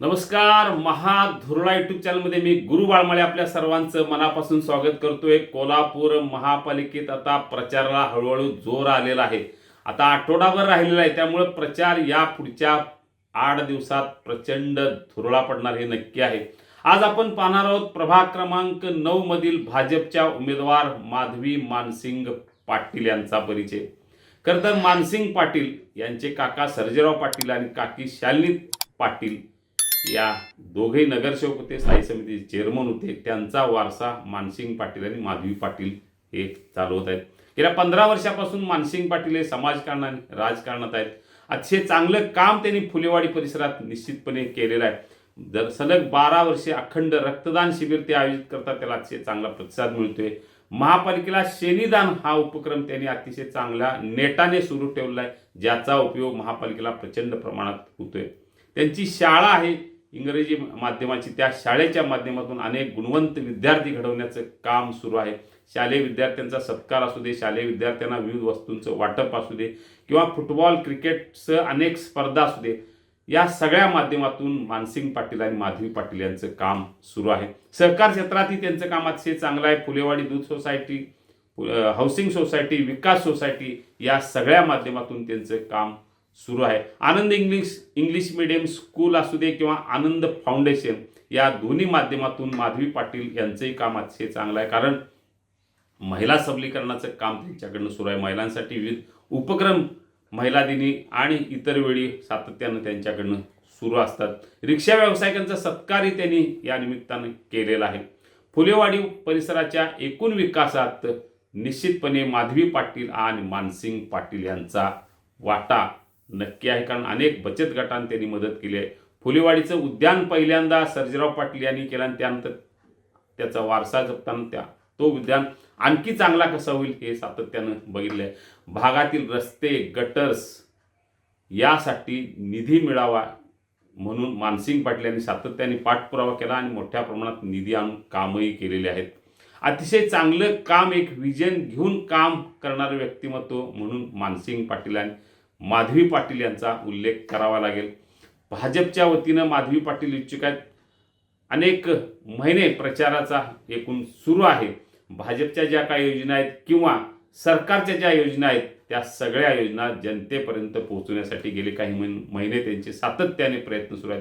नमस्कार. महाधुरळा यूट्यूब चॅनलमध्ये मी गुरु बाळमाळे आपल्या सर्वांचं मनापासून स्वागत करतोय. कोल्हापूर महापालिकेत आता प्रचाराला हळूहळू जोर आलेला आहे. आता आठवडाभर राहिलेला आहे, त्यामुळे प्रचार या पुढच्या 8 दिवसात प्रचंड धुरळा पडणार हे नक्की आहे. आज आपण पाहणार आहोत प्रभाग क्रमांक 9 मधील भाजपच्या उमेदवार माधवी मानसिंग पाटील यांचा परिचय. खरं तर मानसिंग पाटील यांचे काका सर्जेराव पाटील आणि काकी शालिनी पाटील या दोघेही नगरसेवक होते, स्थायी समितीचे चेअरमन होते. त्यांचा वारसा मानसिंग पाटील आणि माधवी पाटील हे चालवत आहेत. गेल्या 15 वर्षापासून मानसिंग पाटील हे समाजकारणाने राजकारणात आहेत. अतिशय चांगलं काम त्यांनी फुलेवाडी परिसरात निश्चितपणे केलेलं आहे. जर सलग 12 वर्षे अखंड रक्तदान शिबिर ते आयोजित करतात, त्याला अतिशय चांगला प्रतिसाद मिळतोय. महापालिकेला शेनीदान हा उपक्रम त्यांनी अतिशय चांगल्या नेटाने सुरू ठेवला आहे, ज्याचा उपयोग महापालिकेला प्रचंड प्रमाणात होतोय. त्यांची शाळा आहे इंग्रजी माध्यमाची, त्या शाळेच्या माध्यमातून अनेक गुणवंत विद्यार्थी घडवण्याचं काम सुरू आहे. शालेय विद्यार्थ्यांचा सत्कार असू दे, शालेय विद्यार्थ्यांना विविध वस्तूंचं वाटप असू दे, किंवा फुटबॉल क्रिकेटचं अनेक स्पर्धा असू दे, या सगळ्या माध्यमातून मानसिंग पाटील आणि माधवी पाटील यांचं काम सुरू आहे. सहकार क्षेत्रातही त्यांचं काम अतिशय चांगलं आहे. फुलेवाडी दूध सोसायटी, हाऊसिंग सोसायटी, विकास सोसायटी या सगळ्या माध्यमातून त्यांचं काम सुरू आहे. आनंद इंग्लिश मीडियम स्कूल असू दे किंवा आनंद फाउंडेशन या दोन्ही माध्यमातून माधवी पाटील यांचंही काम अतिशय चांगलं आहे. कारण महिला सबलीकरणाचं काम त्यांच्याकडनं सुरू आहे. महिलांसाठी विविध उपक्रम महिला दिनी आणि इतर वेळी सातत्यानं त्यांच्याकडनं सुरू असतात. रिक्षा व्यावसायिकांचा सत्कारही त्यांनी या निमित्तानं केलेला आहे. फुलेवाडी परिसराच्या एकूण विकासात निश्चितपणे माधवी पाटील आणि मानसिंग पाटील यांचा वाटा नक्की आहे, कारण अनेक बचत गटांनी त्यांनी मदत केली आहे. फुलेवाडीचं उद्यान पहिल्यांदा सर्जेराव पाटील यांनी केलं आणि त्यानंतर त्याचा वारसा जपताना तो उद्यान आणखी चांगला कसा होईल हे सातत्यानं बघितलं आहे. भागातील रस्ते, गटर्स यासाठी निधी मिळावा म्हणून मानसिंग पाटील यांनी सातत्याने पाठपुरावा केला आणि मोठ्या प्रमाणात निधी आणून कामही केलेले आहेत. अतिशय चांगलं काम, एक विजन घेऊन काम करणारं व्यक्तिमत्व म्हणून मानसिंग पाटील आणि माधवी पाटील यांचा उल्लेख करावा लागेल. भाजपच्या वतीनं माधवी पाटील इच्छुक आहेत. अनेक महिने प्रचाराचा एकूण सुरू आहे. भाजपच्या ज्या काही योजना आहेत किंवा सरकारच्या ज्या योजना आहेत, त्या सगळ्या योजना जनतेपर्यंत पोहोचवण्यासाठी गेले काही महिने त्यांचे सातत्याने प्रयत्न सुरू आहेत.